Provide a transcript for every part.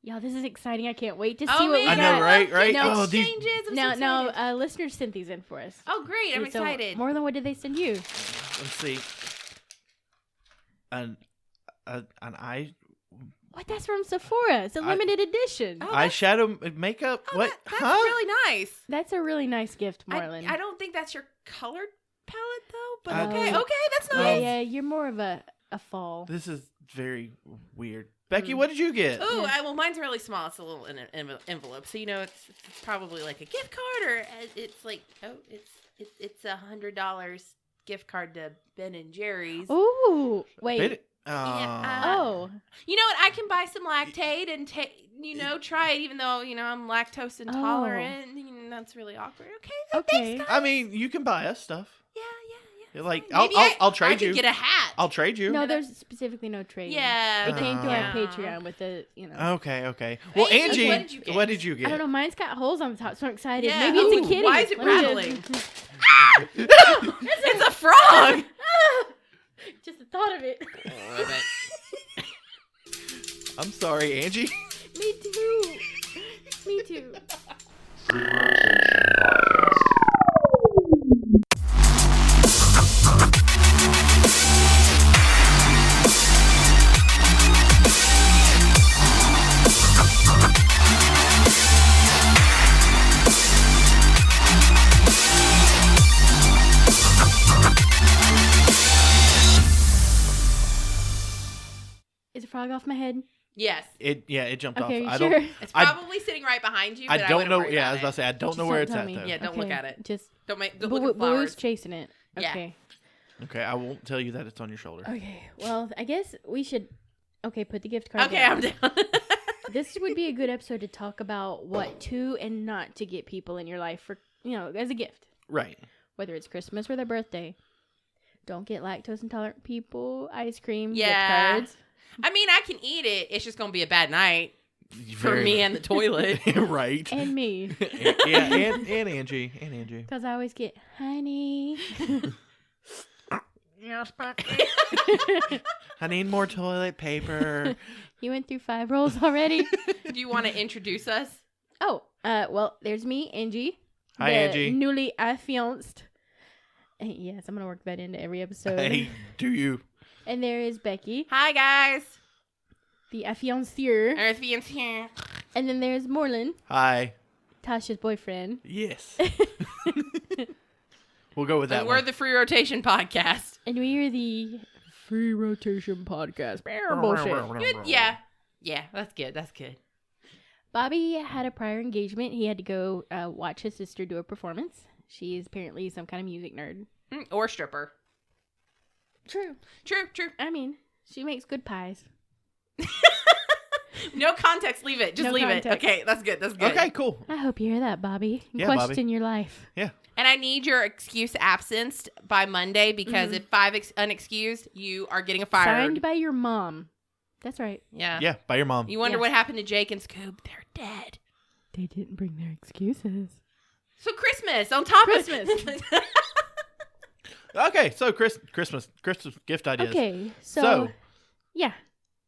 Y'all, this is exciting. I can't wait to see what we man. got. I know, right? Right? No, Oh, these... Now, listeners sent these in for us. Oh, great. I'm And so, excited. More than what did they send you? Let's see. An eye... What? That's from Sephora. It's a limited edition. Oh, eyeshadow makeup? What? That's really nice. That's a really nice gift, Marlon. I don't think that's your colored palette, though. But Oh. okay, that's nice. Yeah, you're more of a fall. This is very weird. Becky, what did you get? Ooh, well, mine's really small. It's a little in an envelope, so it's probably like a gift card, or it's like it's $100 gift card to Ben and Jerry's. Ooh, wait. Yeah, you know what? I can buy some Lactaid and try it, even though I'm lactose intolerant. That's really awkward. Okay. I mean, you can buy us stuff. Yeah. Like, Maybe I'll trade you. I could get a hat. I'll trade you. No, there's specifically no trade. Yeah. It came through Yeah. our Patreon with the, Okay. Well, Angie, what did you get? I don't know. Mine's got holes on the top, so I'm excited. Yeah. Maybe it's a kitty. Why is it Let me rattling? just- It's a frog. Just the thought of it. I'm sorry, Angie. Me too. Is a frog off my head? Yes. It jumped off. Okay, you I sure? don't. It's probably sitting right behind you. But I don't know. wouldn't worry Yeah, I about was about to say I don't know where it's at though. Yeah, don't look at it. Just Don't look at Blue's flowers. chasing it. Yeah. Okay. Okay, I won't tell you that it's on your shoulder. Okay. Well, I guess we should. Okay, put the gift card. Okay, down. I'm down. This would be a good episode to talk about what to and not to get people in your life for as a gift. Right. Whether it's Christmas or their birthday. Don't get lactose intolerant people ice cream Yeah. gift cards. I mean, I can eat it. It's just gonna be a bad night for me and the toilet. Right. And me. and Angie. Because I always get honey. Yes, but I need more toilet paper. You went through 5 rolls already? do you want to introduce us? Oh, well, there's me, Angie. Hi, the Angie. Newly affianced. Yes, I'm going to work that into every episode. Hey, do you? And there is Becky, Hi, guys. the affianceur. Earthian's here. And then there's Morlin, Hi. Tasha's boyfriend. Yes. We'll go with that And we're one. the Free Rotation podcast. And we are the Free Rotation Podcast. Bullshit. Yeah, that's good. Bobby had a prior engagement. He had to go watch his sister do a performance. She is apparently some kind of music nerd. Or stripper. True. True. I mean, she makes good pies. No context. Leave it. Just No leave context. it. Okay, that's good. Okay, cool. I hope you hear that, Bobby. Yeah, Question Bobby. your life. Yeah. And I need your excuse absence by Monday because if 5 unexcused, you are getting fired. Signed by your mom. That's right. Yeah. Yeah, by your mom. You wonder Yeah. what happened to Jake and Scoob. They're dead. They didn't bring their excuses. So Christmas on top Christmas. of Okay, so Christmas gift ideas. Okay, So- so yeah,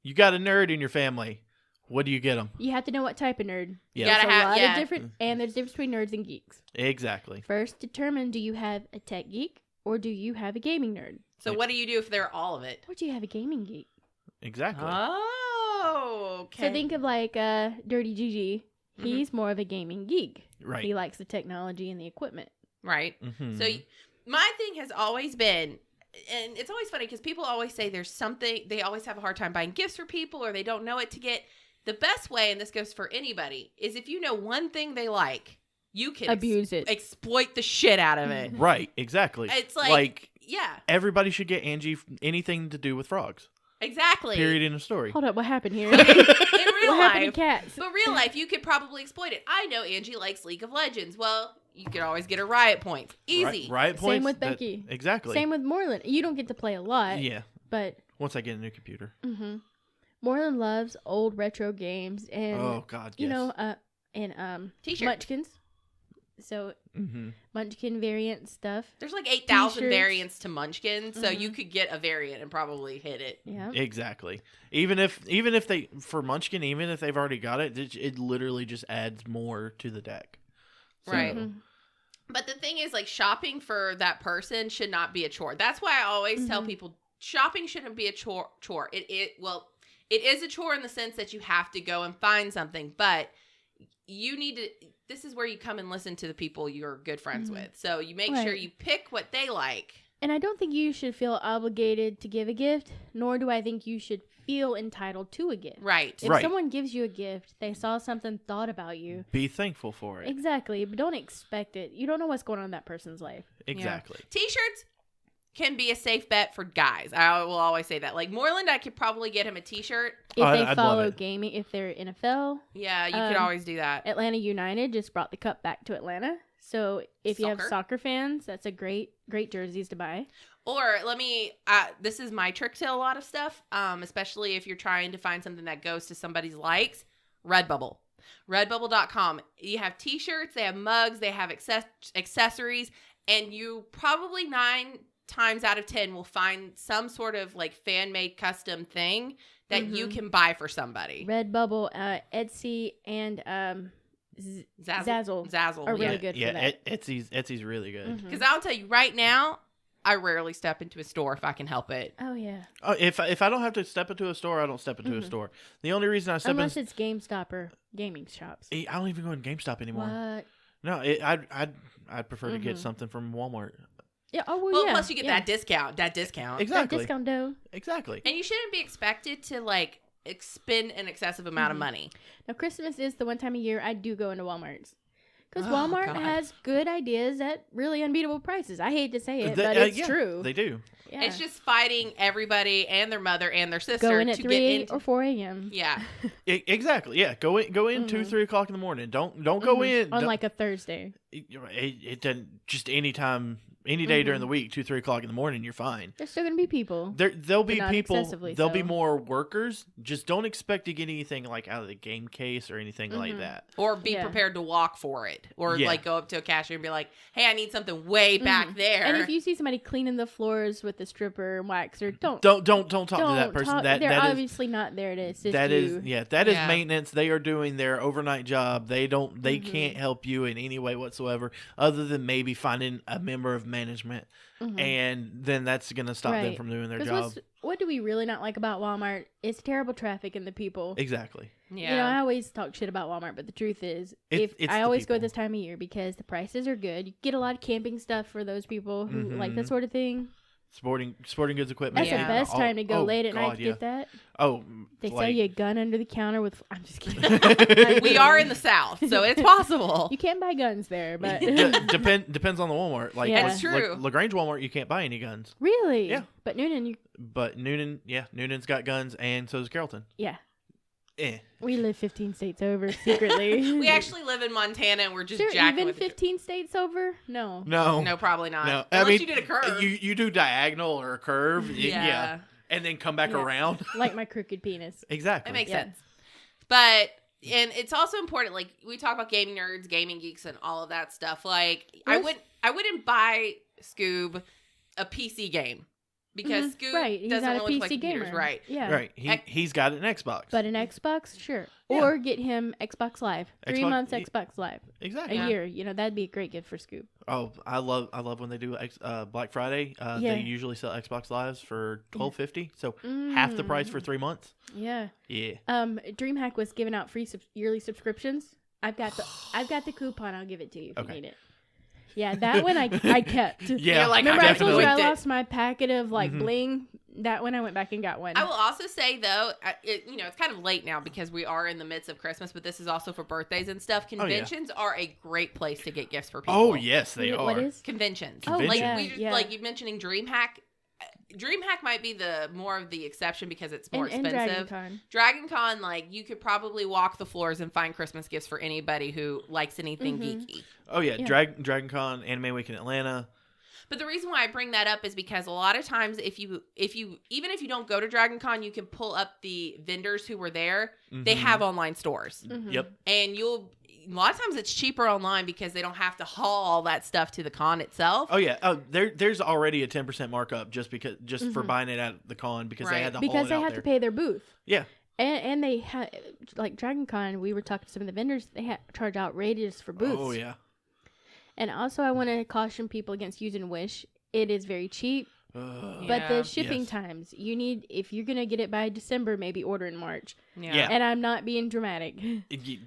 You got a nerd in your family. What do you get them? you have to know what type of nerd. Yeah. Gotta There's a have- lot yeah. of different, and there's a difference between nerds and geeks. Exactly. First, determine do you have a tech geek or do you have a gaming nerd? So what do you do if they're all of it? Or do you have a gaming geek? Exactly. Oh, okay. So think of like Dirty Gigi. He's more of a gaming geek. Right. He likes the technology and the equipment. Right. Mhm. So my thing has always been, and it's always funny because people always say there's something, they always have a hard time buying gifts for people or they don't know what to get. The best way, and this goes for anybody, is if you know one thing they like, you can Abuse it. exploit the shit out of it. Right, exactly. It's like yeah, everybody should get Angie anything to do with frogs. exactly. Period in a story. Hold up, what happened here? In real What happened to life, cats? but real life, you could probably exploit it. I know Angie likes League of Legends. Well, you could always get her riot points. Easy. Right points. Same with Becky. Exactly. Same with Moreland. You don't get to play a lot. Yeah. But Once I get a new computer. Moreland loves old retro games and Oh God. Yes. you know and T-shirt. Munchkins. So Mm-hmm. Munchkin variant stuff. There's like 8,000 T-shirts. variants to Munchkin, so Mhm. you could get a variant and probably hit it. Yeah. Exactly. Even if they for Munchkin, even if they've already got it, it literally just adds more to the deck. So, Right. Mhm. But the thing is, like, shopping for that person should not be a chore. That's why I always tell people shopping shouldn't be a chore. It is a chore in the sense that you have to go and find something, but you need to. This is where you come and listen to the people you're good friends with. So you make sure Right. you pick what they like. And I don't think you should feel obligated to give a gift, nor do I think you should feel entitled to a gift. Right. If Right. someone gives you a gift, they saw something, thought about you. be thankful for it. Exactly, but don't expect it. You don't know what's going on in that person's life. Exactly. T-shirts can be a safe bet for guys. I will always say that. Like Moreland, I could probably get him a T-shirt. If Oh, they I'd love follow it. gaming, if they're NFL, Yeah, you could always do that. Atlanta United just brought the cup back to Atlanta. So if you have Soccer. soccer fans, that's a great jerseys to buy. Or this is my trick to a lot of stuff, especially if you're trying to find something that goes to somebody's likes. Redbubble. Redbubble.com. You have T-shirts, they have mugs, they have accessories, and you probably 9 times out of 10 will find some sort of like fan-made custom thing that you can buy for somebody. Redbubble, Etsy, and Zazzle Zazzle. are yeah. really good Yeah, for that. Etsy's really good. Because I'll tell you right now, I rarely step into a store if I can help it. Oh yeah, Oh, if I don't have to step into a store, I don't step into a store. The only reason I step unless in, it's GameStop or gaming shops. I don't even go in GameStop anymore. What? No, I'd prefer to get something from Walmart. Yeah. Oh well, Well, yeah. plus you get yeah. that discount. That Exactly. discount dough. Exactly. And you shouldn't be expected to like spend an excessive amount of money. Now Christmas is the one time a year I do go into Walmart's. Because Oh, Walmart God. has good ideas at really unbeatable prices. I hate to say it, They- but it's yeah, true. They do. Yeah. It's just fighting everybody and their mother and their sister go in at to 3 get into. or 4 a.m. Yeah, Exactly. Yeah. Go in 2-3 o'clock in the morning. Don't go in on don't- like a Thursday. it doesn't just any time, any day during the week, 2-3 o'clock in the morning. You're fine. There's still gonna be people. There'll be But not people. excessively There'll be so. more workers. Just don't expect to get anything like out of the game case or anything like that. or be Yeah. prepared to walk for it, or Yeah. like go up to a cashier and be like, "Hey, I need something way back there." And if you see somebody cleaning the floors with a stripper and waxer, don't Don't talk to that person. talk- That they're that is obviously not there to assist that you. is that is Yeah. maintenance. They are doing their overnight job. They can't help you in any way whatsoever, other than maybe finding a member of management, and then that's gonna stop them Right. from doing their 'Cause job. what do we really not like about Walmart? It's terrible traffic and the people. Exactly. yeah, You know, I always talk shit about Walmart, but the truth is, It's I the always go people. this time of year because the prices are good. You get a lot of camping stuff for those people who like that sort of thing. Sporting goods equipment. That's Yeah. the best time to go Oh, late at night God, to yeah. get that. Oh, They sell like- you a gun under the counter with. I'm just kidding. we are in the South, so it's possible. You can't buy guns there, but depends on the Walmart. Like Yeah. That's true. Lagrange Walmart, you can't buy any guns. really, Yeah. But Noonan, But Noonan's got guns, and so does Carrollton. yeah, Eh. we live 15 states over secretly. We actually live in Montana, and we're just Is there jacking even with 15 states over? No. No, No, probably not. no. Unless I mean, you did a curve. You do diagonal or a curve. Yeah. and then come back Yeah. around. Like my crooked penis. Exactly. That makes Yeah. sense. But and it's also important, like we talk about gaming nerds, gaming geeks, and all of that stuff. Like I wouldn't buy Scoob a PC game because Scoob Right, he's doesn't not a really PC play computers, gamer. right? Yeah. Right. He's got an Xbox. But an Xbox, sure. Yeah. Or get him Xbox Live. 3 Xbox- months Xbox Live. exactly. A year. You know, that'd be a great gift for Scoop. Oh, I love when they do Black Friday. Yeah. They usually sell Xbox Lives for $12.50, so half the price for 3 months. Yeah. Yeah. DreamHack was giving out free yearly subscriptions. I've got the coupon. I'll give it to you if Okay. you need it. Yeah, that one I kept. Yeah. You're like, Remember I told you I definitely- lost my packet of bling? That one I went back and got one. I will also say though, it's kind of late now because we are in the midst of Christmas, but this is also for birthdays and stuff. yeah. Conventions are a great place to get gifts for people. Oh yes, they are. What is? Conventions. Oh, Conventions. Like yeah, we just, yeah. like you mentioning DreamHack. DreamHack might be the more of the exception because it's more and expensive. DragonCon. DragonCon, like you could probably walk the floors and find Christmas gifts for anybody who likes anything geeky. Oh yeah, Yeah. DragonCon, Anime Week in Atlanta. But the reason why I bring that up is because a lot of times if you even if you don't go to DragonCon, you can pull up the vendors who were there. They have online stores. Mhm. Yep. And a lot of times it's cheaper online because they don't have to haul all that stuff to the con itself. Oh yeah. Oh, there's already a 10% markup just for buying it at the con because they had to haul it out have there. to pay their booth. Yeah. And they had, like Dragon Con, we were talking to some of the vendors, they charge outrageous for booths. Oh yeah. And also I want to caution people against using Wish. It is very cheap. But the shipping times, if you're going to get it by December, maybe order in March. Yeah. And I'm not being dramatic.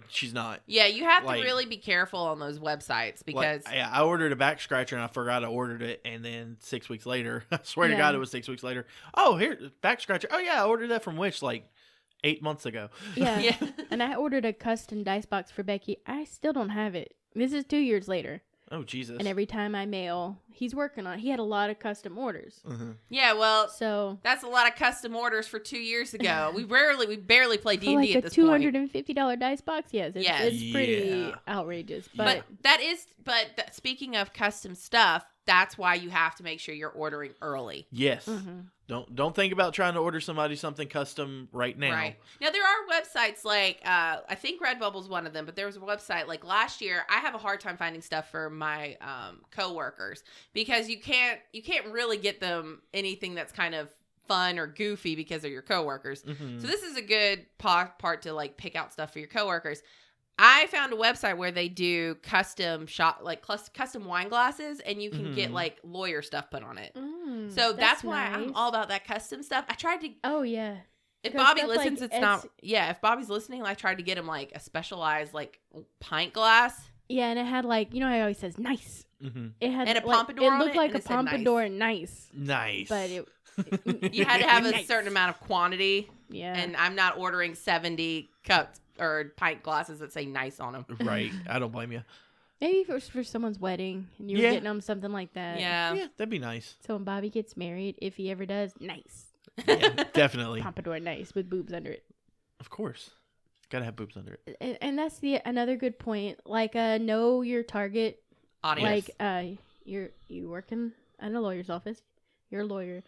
She's not. Yeah, you have to really be careful on those websites because... I ordered a back scratcher and I forgot I ordered it. And then 6 weeks later, I swear to God, it was 6 weeks later. Oh, here, back scratcher. Oh, yeah, I ordered that from Wish 8 months ago. Yeah. And I ordered a custom dice box for Becky. I still don't have it. This is 2 years later. Oh, Jesus. And every time I mail, he's working on it. He had a lot of custom orders. Mm-hmm. Yeah, well, so that's a lot of custom orders for 2 years ago. We barely play D&D at this point. point. $250 dice box? Yes. It's pretty outrageous. But speaking of custom stuff, that's why you have to make sure you're ordering early. Yes. Mm-hmm. Don't think about trying to order somebody something custom right now. Right. Now, there are websites like, I think Redbubble's one of them, but there was a website like last year. I have a hard time finding stuff for my coworkers because you can't really get them anything that's kind of fun or goofy because they're your coworkers. Mm-hmm. So this is a good part to pick out stuff for your coworkers. I found a website where they do custom custom wine glasses, and you can get lawyer stuff put on it. So that's why I'm all about that custom stuff. I tried to. Oh yeah. If Bobby listens, it's not. Yeah, if Bobby's listening, I tried to get him a specialized pint glass. Yeah, and it had how he always says nice. Mm-hmm. It had a pompadour. It looked like a pompadour, nice. Nice. But you had to have a certain amount of quantity. Yeah. And I'm not ordering 70 cups or pint glasses that say nice on them. Right. I don't blame you. Maybe if it was for someone's wedding and you were getting them something like that. Yeah. Yeah, that'd be nice. So when Bobby gets married, if he ever does, nice. Yeah, definitely. Pompadour nice with boobs under it. Of course. Gotta have boobs under it. And that's another good point. Know your target audience. You working at a lawyer's office. You're a lawyer.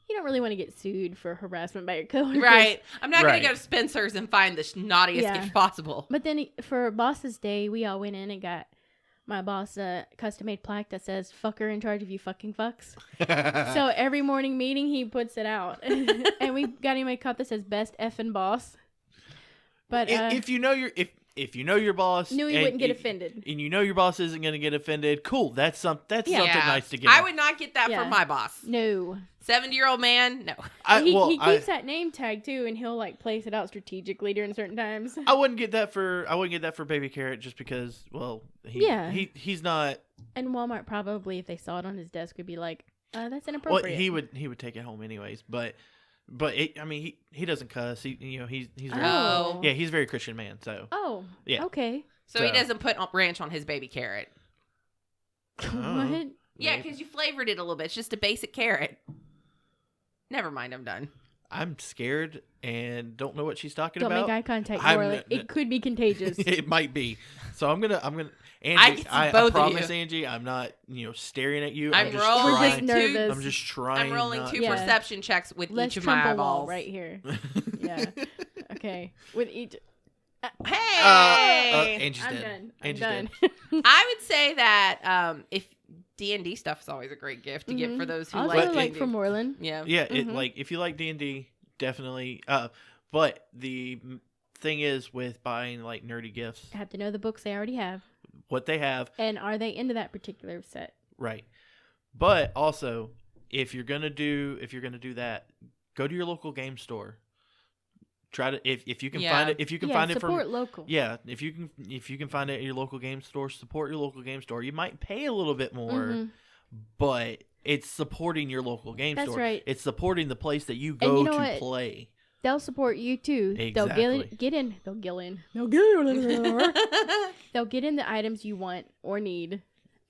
You don't really want to get sued for harassment by your coworkers. Right. I'm not going to go to Spencer's and find the naughtiest gift possible. But then for Boss's Day, we all went in and got my boss a custom-made plaque that says, fucker in charge of you fucking fucks. So every morning meeting, he puts it out. And we got him a cup that says, best effing boss. But if you know your boss, knew he wouldn't get offended, and you know your boss isn't going to get offended, cool. That's something nice to get. I would not get that from my boss. No, 70-year-old man. No, he keeps that name tag too, and he'll place it out strategically during certain times. I wouldn't get that for Baby Carrot just because. Well, he's not. And Walmart probably, if they saw it on his desk, would be like, that's inappropriate. Well, he would take it home anyways, but. He doesn't cuss. He's very, he's a very Christian man. So okay. So he doesn't put ranch on his baby carrot. What? Yeah, because you flavored it a little bit. It's just a basic carrot. Never mind. I'm done. I'm scared and don't know what she's talking about. Don't make eye contact, Marla. It could be contagious. It might be. So I'm gonna. Angie, I promise, Angie, I'm not, staring at you. I'm just nervous. I'm just trying. I'm rolling two perception checks with each of my eyeballs. Right here. Yeah. Okay. With each. Hey! Angie's I'm dead. done. Angie's done. I would say that if D&D stuff is always a great gift to get for those who like from Moreland. Yeah. Yeah. If you like D&D, definitely. But the thing is with buying nerdy gifts, I have to know the books they already have. What they have. And are they into that particular set? Right. But also, if you're gonna do that, go to your local game store. Try to if you can find it find it from support local. Yeah, if you can find it at your local game store, support your local game store. You might pay a little bit more, but it's supporting your local game store. That's right. It's supporting the place that you go to play. They'll support you too. Exactly. They'll get in the items you want or need,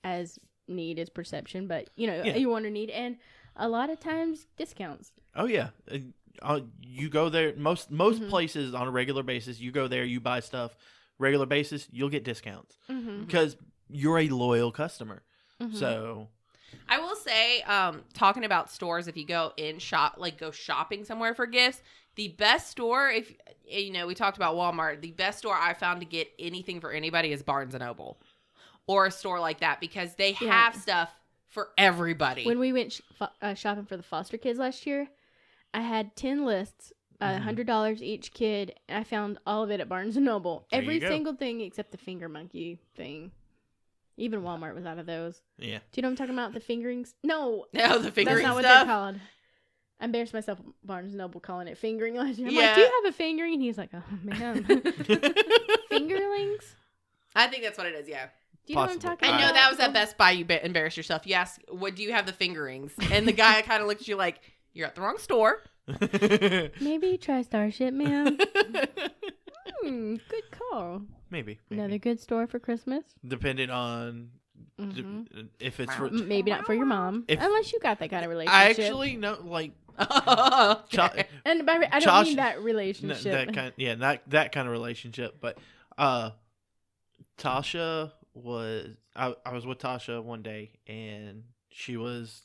as need is perception, but you want or need, and a lot of times discounts. Oh yeah. You go there, most places on a regular basis, you go there, you buy stuff, regular basis, you'll get discounts because you're a loyal customer. So I will say, talking about stores, if you go go shopping somewhere for gifts, The best store, if you know, we talked about Walmart. The best store I found to get anything for anybody is Barnes and Noble, or a store like that, because they have stuff for everybody. When we went shopping for the foster kids last year, I had 10 lists, $100 each kid, and I found all of it at Barnes & Noble. There Every you go. single thing except the finger monkey thing. Even Walmart was out of those. Yeah. Do you know what I'm talking about? The fingerings? No. No, the fingering That's not what stuff. they're called. I embarrassed myself at Barnes & Noble calling it fingering last year. I'm Yeah. like, do you have a fingering? And he's like, oh, man. Fingerlings? I think that's what it is, yeah. Do you know what Possibly. I'm talking I about? know that was at Best Buy. You embarrassed yourself. You asked, what do you have the fingerings? And the guy kind of looked at you like, you're at the wrong store. Maybe try Starship, man. Good call. Maybe. Another good store for Christmas. Depending on if it's for... Maybe not for your mom. Unless you got that kind of relationship. I actually know, like... Okay. And by, I don't Josh- mean that relationship. Not that kind of relationship, but Tasha was... I was with Tasha one day, and she was...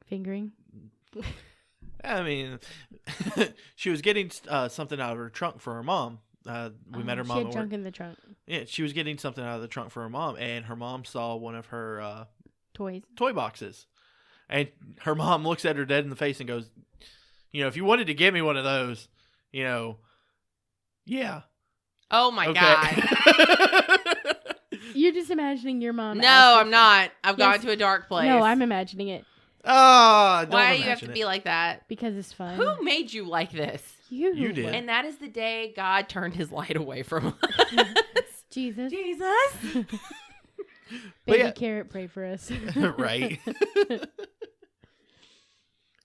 Fingering. I mean, she was getting something out of her trunk for her mom. We met her mom. She had at junk work. in the trunk. Yeah, she was getting something out of the trunk for her mom, and her mom saw one of her Toys. toy boxes. And her mom looks at her dead in the face and goes, you know, if you wanted to give me one of those, you know, yeah. Oh, my Okay. God. You're just imagining your mom. No, asking I'm for- not. I've Yes. gone to a dark place. No, I'm imagining it Don't Why do you have imagine to it. be like that? because it's fun. Who made you like this? You did. And that is the day God turned his light away from us. Jesus. Jesus. But Baby yeah. carrot, pray for us. Right.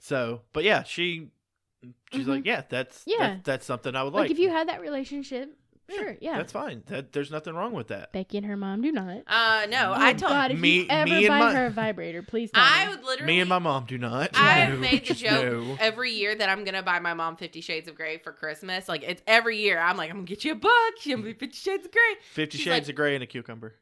So, but yeah, she's like, yeah, that's something I would Like like. if you had that relationship, sure, yeah. That's fine. There's nothing wrong with that. Becky and her mom do not. No, Oh I told God, if Me- you ever me and buy my- her a vibrator, please tell I me. would literally. Me and my mom do not. I've No, made the just joke no. every year that I'm gonna buy my mom 50 Shades of Grey for Christmas. Like it's every year. I'm like, I'm gonna get you a book. She's gonna be 50 Shades of Grey. 50 She's Shades like- of Grey and a cucumber.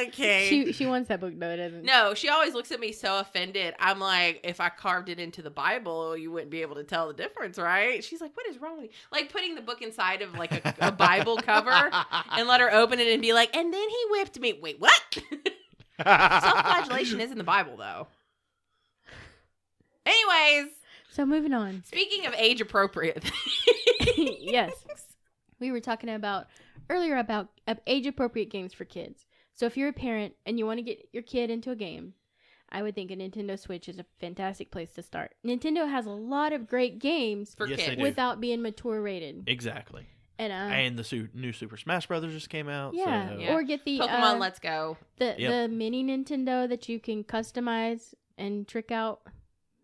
Okay. She wants that book though, doesn't? No, she always looks at me so offended. I'm like, if I carved it into the Bible, you wouldn't be able to tell the difference, right? She's like, what is wrong with you? Like putting the book inside of like a Bible cover and let her open it and be like, and then he whipped me. Wait, what? Self-flagellation is in the Bible, though. Anyways, So moving on. speaking of age-appropriate Yes. We were talking earlier about age-appropriate games for kids. So if you're a parent and you want to get your kid into a game, I would think a Nintendo Switch is a fantastic place to start. Nintendo has a lot of great games for Yes, they kids. do. without being mature rated. Exactly. And the new Super Smash Brothers just came out. yeah. So. Yeah. Or get the Pokemon Let's Go. the mini Nintendo that you can customize and trick out.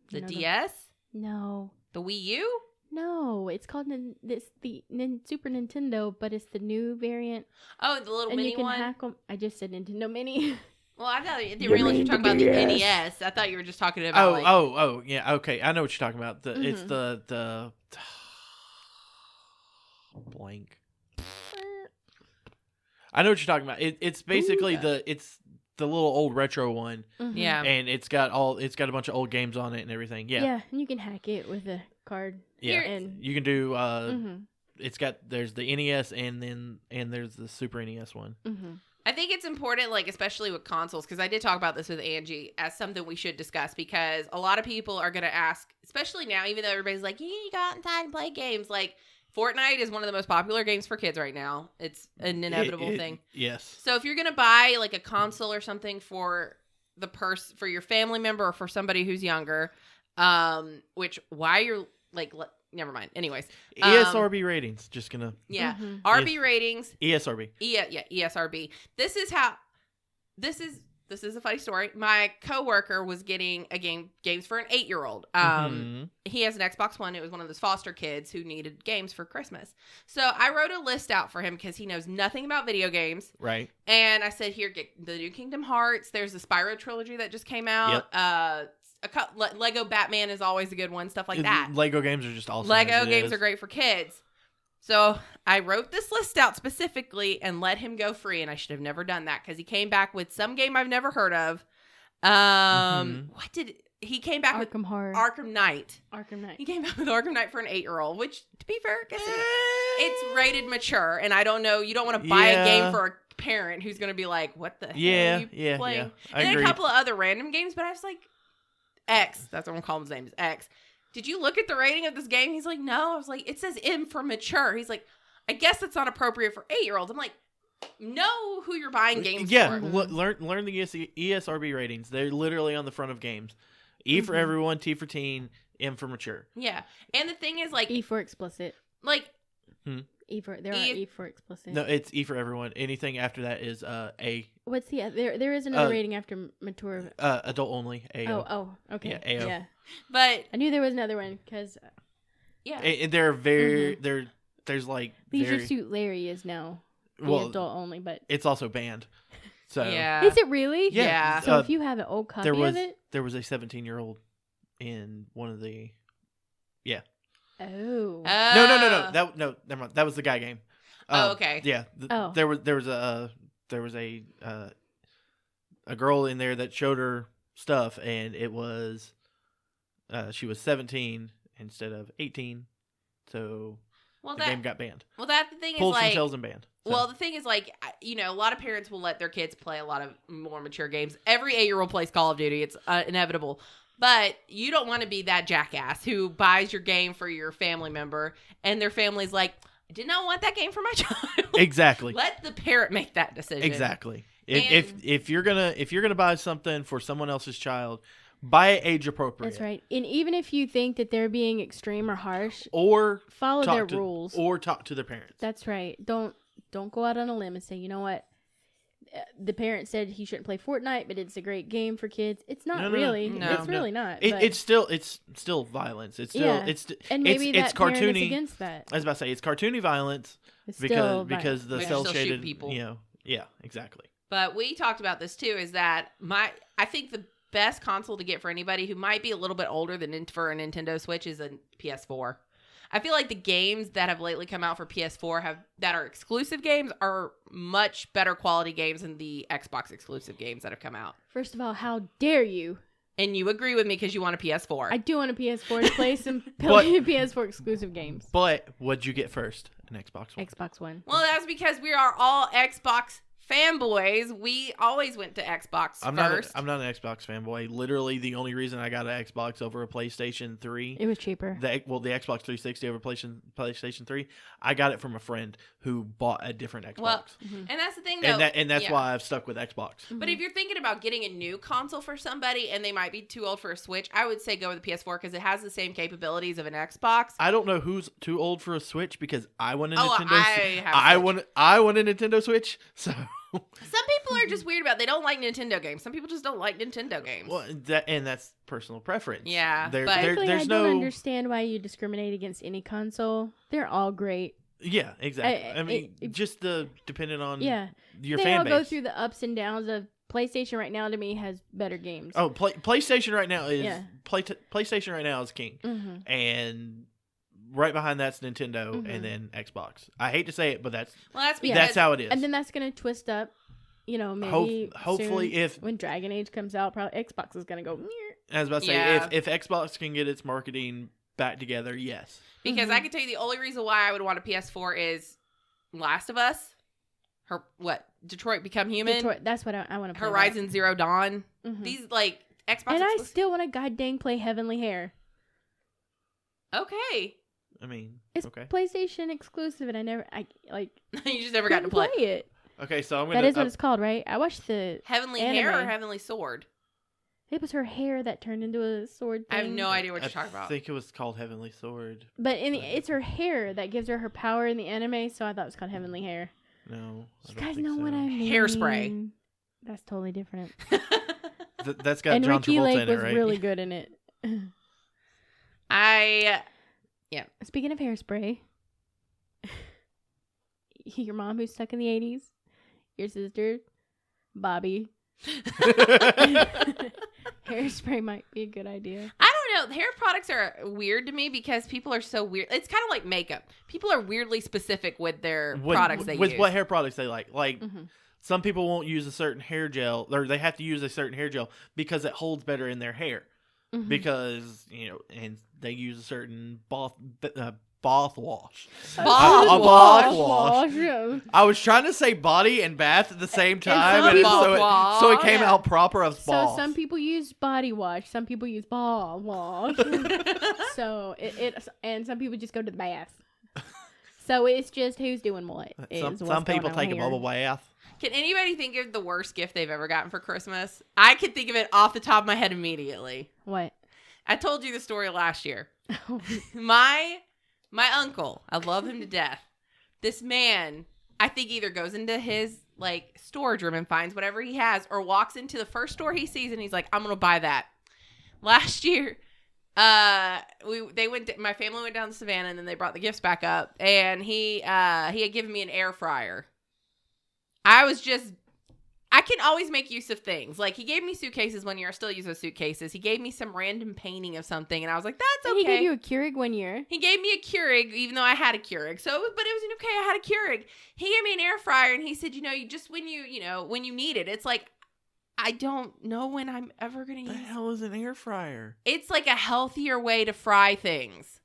The You know, DS? No. The Wii U? No, it's called Super Nintendo, but it's the new variant, Oh, the little and mini you can one? hack them. I just said Nintendo Mini. Well, I thought you didn't realize you were talking about the NES. I thought you were just talking about Yeah. Okay, I know what you're talking about. It's Mhm. the blank. I know what you're talking about. It's basically it's the little old retro one, Mhm. Yeah. and it's got a bunch of old games on it and everything. Yeah, And you can hack it with a card. yeah. And You can do. mhm. There's the NES and there's the Super NES one. Mhm. I think it's important, like, especially with consoles, because I did talk about this with Angie as something we should discuss, because a lot of people are going to ask, especially now, even though everybody's like, you got inside and play games. Like, Fortnite is one of the most popular games for kids right now. It's an inevitable thing. Yes. So if you're going to buy, like, a console or something for for your family member or for somebody who's younger, which, why you're, like, never mind. Anyways. ESRB ratings. Just gonna. Yeah. Mhm. RB ratings. ESRB. ESRB. This is a funny story. My coworker was getting games for an 8-year-old. Mhm. He has an Xbox One. It was one of those foster kids who needed games for Christmas. So I wrote a list out for him because he knows nothing about video games. Right. And I said, here, get the new Kingdom Hearts. There's the Spyro trilogy that just came out. Lego Batman is always a good one. Stuff like that. Lego games are just awesome. Lego as it games is. are great for kids. So I wrote this list out specifically and let him go free. And I should have never done that because he came back with some game I've never heard of. Mhm. What did he came back Arkham Horror. with Arkham Knight. Arkham Knight. He came back with Arkham Knight for an 8-year-old, which, to be fair, I guess it's rated mature. And I don't know, you don't want to buy a game for a parent who's going to be like, what the hell are you playing? Yeah. And then a couple of other random games, but I was like, X. That's what I'm going to call his name, is X. Did you look at the rating of this game? He's like, no. I was like, it says M for mature. He's like, I guess that's not appropriate for 8-year-olds. I'm like, know who you're buying games for. Learn the ESRB ratings. They're literally on the front of games. E for everyone, T for teen, M for mature. Yeah. And the thing is, like... E for explicit. Like... There are E for explicit. No, it's E for everyone. Anything after that is A. What's the... There is another rating after mature. Adult only, AO. Oh, okay. Yeah, AO. Yeah. But... I knew there was another one, because... Yeah. And they're very... There's like... Leisure Suit Larry is now adult only, but... It's also banned. So yeah. Is it really? Yeah. So if you have an old copy of it... There was a 17-year-old in one of the... Yeah. Oh. No. No, never mind. That was the guy game. Okay. Yeah. There was a girl in there that showed her stuff, and it was she was 17 instead of 18, so the game got banned. Well, the thing is, pulled like, some shells and banned. So. Well, the thing is, like, you know, a lot of parents will let their kids play a lot of more mature games. Every 8-year-old plays Call of Duty. It's inevitable. But you don't want to be that jackass who buys your game for your family member, and their family's like, I did not want that game for my child. Exactly. Let the parent make that decision. Exactly. If you're gonna buy something for someone else's child, buy it age appropriate. That's right. And even if you think that they're being extreme or harsh, or follow their rules, or talk to their parents. That's right. Don't go out on a limb and say, you know what, the parent said he shouldn't play Fortnite, but it's a great game for kids. It's not really. No. It's really not. It's still violence. It's still and maybe it's that parent cartoony. is against that. I was about to say it's cartoony violence because the cell shaded people. You know, yeah, exactly. But we talked about this too. Is that I think the best console to get for anybody who might be a little bit older than for a Nintendo Switch is a PS4. I feel like the games that have lately come out for PS4 that are exclusive games are much better quality games than the Xbox exclusive games that have come out. First of all, how dare you? And you agree with me because you want a PS4. I do want a PS4 to play some PS4 exclusive games. But what'd you get first? An Xbox One. Xbox One. Well, that's because we are all Xbox fanboys. We always went to Xbox first. I'm not an Xbox fanboy. Literally, the only reason I got an Xbox over a PlayStation 3. It was cheaper. The Xbox 360 over PlayStation 3. I got it from a friend who bought a different Xbox. Well, and that's the thing, though. And that's why I've stuck with Xbox. But if you're thinking about getting a new console for somebody and they might be too old for a Switch, I would say go with the PS4 because it has the same capabilities of an Xbox. I don't know who's too old for a Switch because I want a Nintendo. I want a Nintendo Switch. So some people are just weird about it. They don't like Nintendo games. Some people just don't like Nintendo games. Well, that's personal preference. Yeah, there's I don't understand why you discriminate against any console. They're all great. Yeah, exactly. I mean, just depending on your fan base. They all go through the ups and downs of PlayStation right now. To me, has better games. Oh, PlayStation right now is PlayStation right now is king, and right behind that's Nintendo, and then Xbox. I hate to say it, but that's how it is. And then that's gonna twist up. You know, maybe hopefully soon, when Dragon Age comes out, probably Xbox is gonna go. Meh. I was about to say if Xbox can get its marketing back together, yes. Because I can tell you the only reason why I would want a PS4 is Last of Us. Detroit Become Human. Detroit, that's what I want to play. Horizon Zero Dawn. These Xbox. And I still want to goddamn play Heavenly Hair. Okay. I mean, it's PlayStation exclusive, and you just never got to play it. Okay, so I'm gonna. That is what it's called, right? I watched the Heavenly anime. Hair or Heavenly Sword. It was her hair that turned into a sword thing. I have no idea what you're talking about. I think it was called Heavenly Sword. But it's her hair that gives her power in the anime, so I thought it was called Heavenly Hair. No. You guys know what I mean. Hairspray. That's totally different. That's got John Ricky Travolta Lake in it, right? was really good in it. Yeah. Speaking of Hairspray, your mom who's stuck in the 80s, your sister, Bobby. Hairspray might be a good idea. I don't know. Hair products are weird to me because people are so weird. It's kind of like makeup. People are weirdly specific with their products they use. With what hair products they like. Like, some people won't use a certain hair gel, or they have to use a certain hair gel because it holds better in their hair. because and they use a certain bath wash. Bath wash. Yeah. I was trying to say body and bath at the same time, some and people- so it came out proper as So bath. some people use body wash, some people use ball wash. So and some people just go to the bath. So it's just who's doing what. Some people take a bubble bath. Can anybody think of the worst gift they've ever gotten for Christmas? I can think of it off the top of my head immediately. What? I told you the story last year. My uncle, I love him to death. This man, I think either goes into his storage room and finds whatever he has, or walks into the first store he sees and he's like, I'm gonna buy that. Last year, my family went down to Savannah and then they brought the gifts back up, and he had given me an air fryer. I can always make use of things. Like, he gave me suitcases one year. I still use those suitcases. He gave me some random painting of something, and I was like, that's okay. He gave you a Keurig one year. He gave me a Keurig, even though I had a Keurig. But it was okay. I had a Keurig. He gave me an air fryer, and he said, you just when you need it. It's like, I don't know when I'm ever going to use it. What the hell is an air fryer? It's like a healthier way to fry things.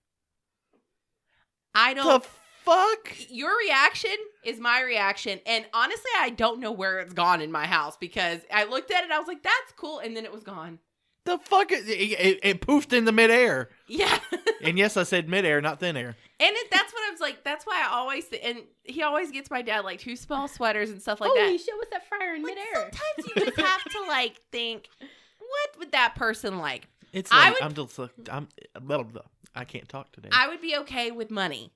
The fuck? Your reaction is my reaction, and honestly, I don't know where it's gone in my house, because I looked at it, I was like, that's cool, and then it was gone. The fuck? It poofed in the midair. Yeah. And yes, I said midair, not thin air. And that's what I was like, that's why I always, and he always gets my dad, 2 small sweaters and stuff like that. Holy shit, what's that fryer in midair? Sometimes you just have to, think, what would that person like? It's I can't talk today. I would be okay with money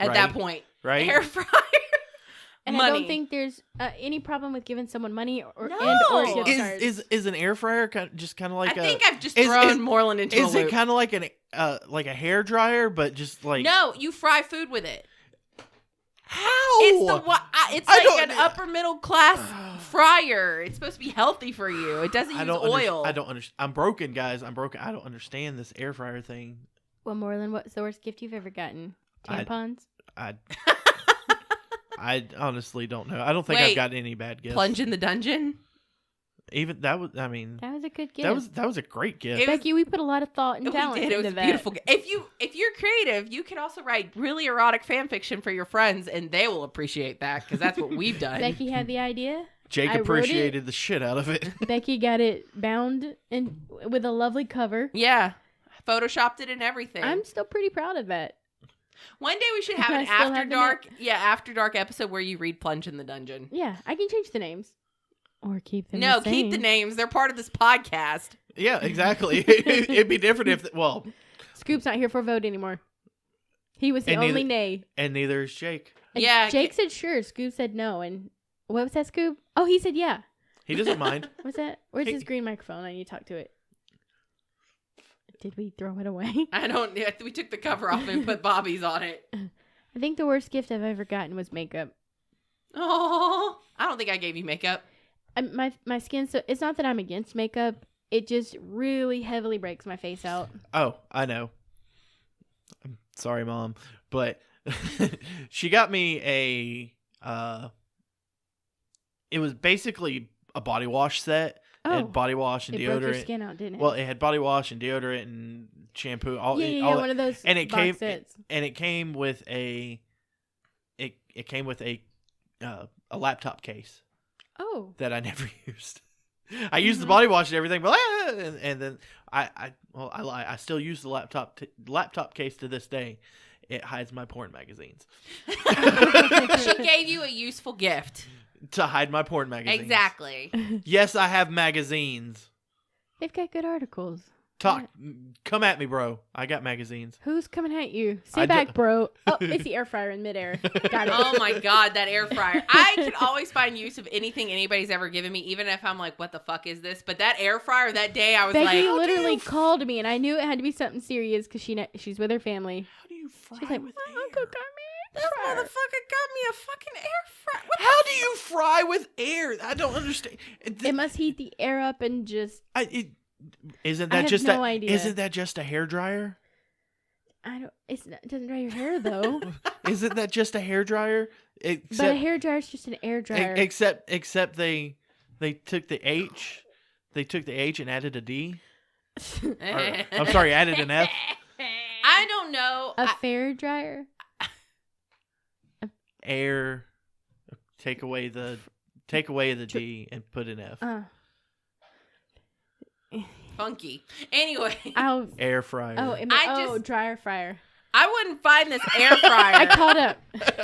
at Right. that point. Right? Air fryer. And money. I don't think there's any problem with giving someone money or No. gift cards. Is an air fryer just kind of like I think I've just is- thrown is- Moreland into a Is loop. it kind of like like a hair dryer, but just like No, you fry food with it. how? It's an upper middle class fryer. It's supposed to be healthy for you. It doesn't use oil. I don't understand. I'm broken, guys. I'm broken. I don't understand this air fryer thing. Well, Moreland, what's the worst gift you've ever gotten? Tampons? I honestly don't know. I don't think Wait, I've gotten any bad gifts. Plunge in the dungeon. Even that was. I mean, That was a good gift. that was a great gift. Becky, we put a lot of thought and talent We did. It was into a that. beautiful. If you're creative, you can also write really erotic fan fiction for your friends, and they will appreciate that, because that's what we've done. Becky had the idea. Jake I wrote appreciated the shit out of it. Becky got it bound and with a lovely cover. Yeah, photoshopped it and everything. I'm still pretty proud of that. One day we should have I an still after have the dark. Yeah, after dark episode where you read Plunge in the Dungeon. Yeah, I can change the names. Or keep them No, the same. keep the names. They're part of this podcast. Yeah, exactly. It'd be different if Scoop's not here for a vote anymore. He was the And only neither- nay. and neither is Jake. And Yeah, Jake said sure. Scoop said no. And what was that, Scoop? Oh, he said yeah. He doesn't mind. What's that? Where's Hey. his green microphone? I need to talk to it. Did we throw it away? I don't. Yeah, we took the cover off and put Bobby's on it. I think the worst gift I've ever gotten was makeup. Oh, I don't think I gave you makeup. My skin, so it's not that I'm against makeup. It just really heavily breaks my face out. Oh, I know. I'm sorry, Mom, but she got me it was basically a body wash set. It Oh, had body wash and it broke your deodorant. skin out, didn't it? Well, it had body wash and deodorant and shampoo. All yeah, all that. one of those And it box came sets. and it came with a laptop case Oh, that I never used. I used the body wash and everything, but and then I lie. I still use the laptop case to this day. It hides my porn magazines. She gave you a useful gift. To hide my porn magazines. Exactly. Yes, I have magazines. they've got good articles. Come at me, bro. I got magazines. Who's coming at you? I Stay back, ju- bro. Oh, it's the air fryer in midair. Got it. Oh my God, that air fryer. I can always find use of anything anybody's ever given me, even if I'm like, what the fuck is this? But that air fryer that day, I was Becky like, literally called me, and I knew it had to be something serious because she's with her family. How do you fry She's like, with my air? uncle got me an this air fryer. motherfucker got me a fucking air fryer. What How do you fry with air? I don't understand. It must heat the air up and just. Isn't I that have just no idea. Isn't that just a hair dryer? It doesn't dry your hair though. Isn't that just a hair dryer? But a hair dryer is just an air dryer. Except they took the H and added a D. I'm sorry, added an F. I don't know. A fair dryer. Air. Take away the D and put an F. Funky. Anyway. Air fryer. Dryer fryer. I wouldn't find this air fryer. I caught up.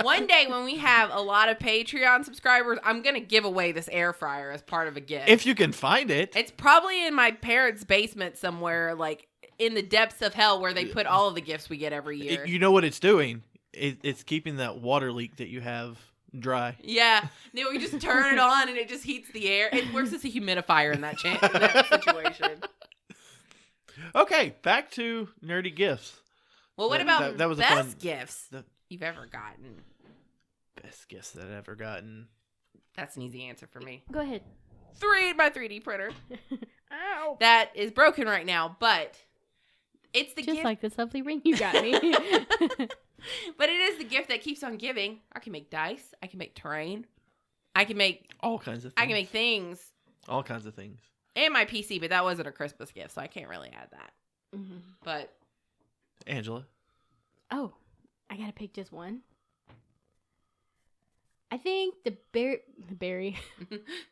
One day when we have a lot of Patreon subscribers, I'm going to give away this air fryer as part of a gift. If you can find it. It's probably in my parents' basement somewhere, like in the depths of hell where they put all of the gifts we get every year. You know what it's doing? It's keeping that water leak that you have dry. Yeah. Then we just turn it on and it just heats the air. It works as a humidifier in that situation. Okay, back to nerdy gifts. Well, what about that was best gifts you've ever gotten? Best gifts that I've ever gotten. That's an easy answer for me. Go ahead. My 3D printer. Ow. That is broken right now, but it's the Just gift. like this lovely ring you got me. But it is the gift that keeps on giving. I can make dice. I can make terrain. I can make all kinds of things. I can make things. All kinds of things. And my PC, but that wasn't a Christmas gift, so I can't really add that. Mm-hmm. But Angela. Oh, I gotta pick just one. I think the berry.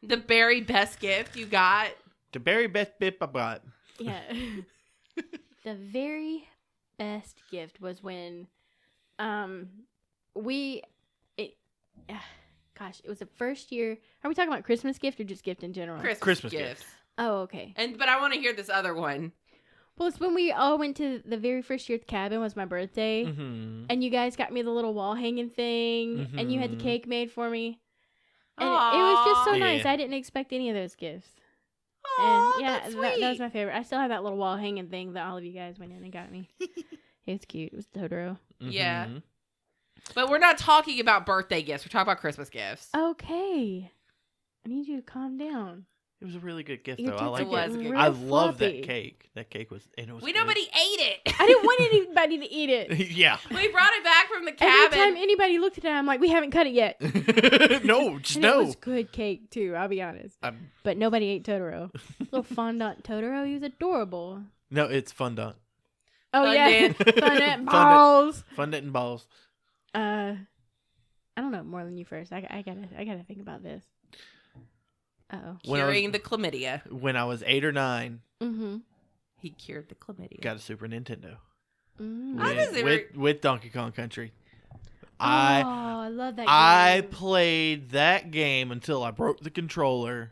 The very best gift you got. The very best bit I got. Yeah. The very best gift was when, it was the first year. Are we talking about Christmas gift or just gift in general? Christmas gifts. gift. Oh, okay. But I want to hear this other one. Well, it's when we all went to the very first year at the cabin. Was my birthday, and you guys got me the little wall hanging thing, and you had the cake made for me, and it was just so nice. I didn't expect any of those gifts. Oh, and yeah, that's sweet. that was my favorite. I still have that little wall hanging thing that all of you guys went in and got me. It was cute. It was Totoro. Yeah. But we're not talking about birthday gifts. We're talking about Christmas gifts. Okay. I need you to calm down. It was a really good gift, Your though. I tits like are it. getting real I love floppy. that cake. That cake was, and it was. Nobody ate it. I didn't want anybody to eat it. Yeah. We brought it back from the Every cabin. time anybody looked at it, I'm like, we haven't cut it yet. No, just And no. It was good cake too. I'll be honest. But nobody ate Totoro. Little fondant Totoro. He was adorable. No, it's fondant. Oh yeah, Fondant. fondant balls. Fondant and balls. I don't know more than you first. I gotta think about this. Uh-oh. Curing the chlamydia. When I was 8 or 9, He cured the chlamydia. got a Super Nintendo Mm. with Donkey Kong Country. I love that game. I played that game until I broke the controller.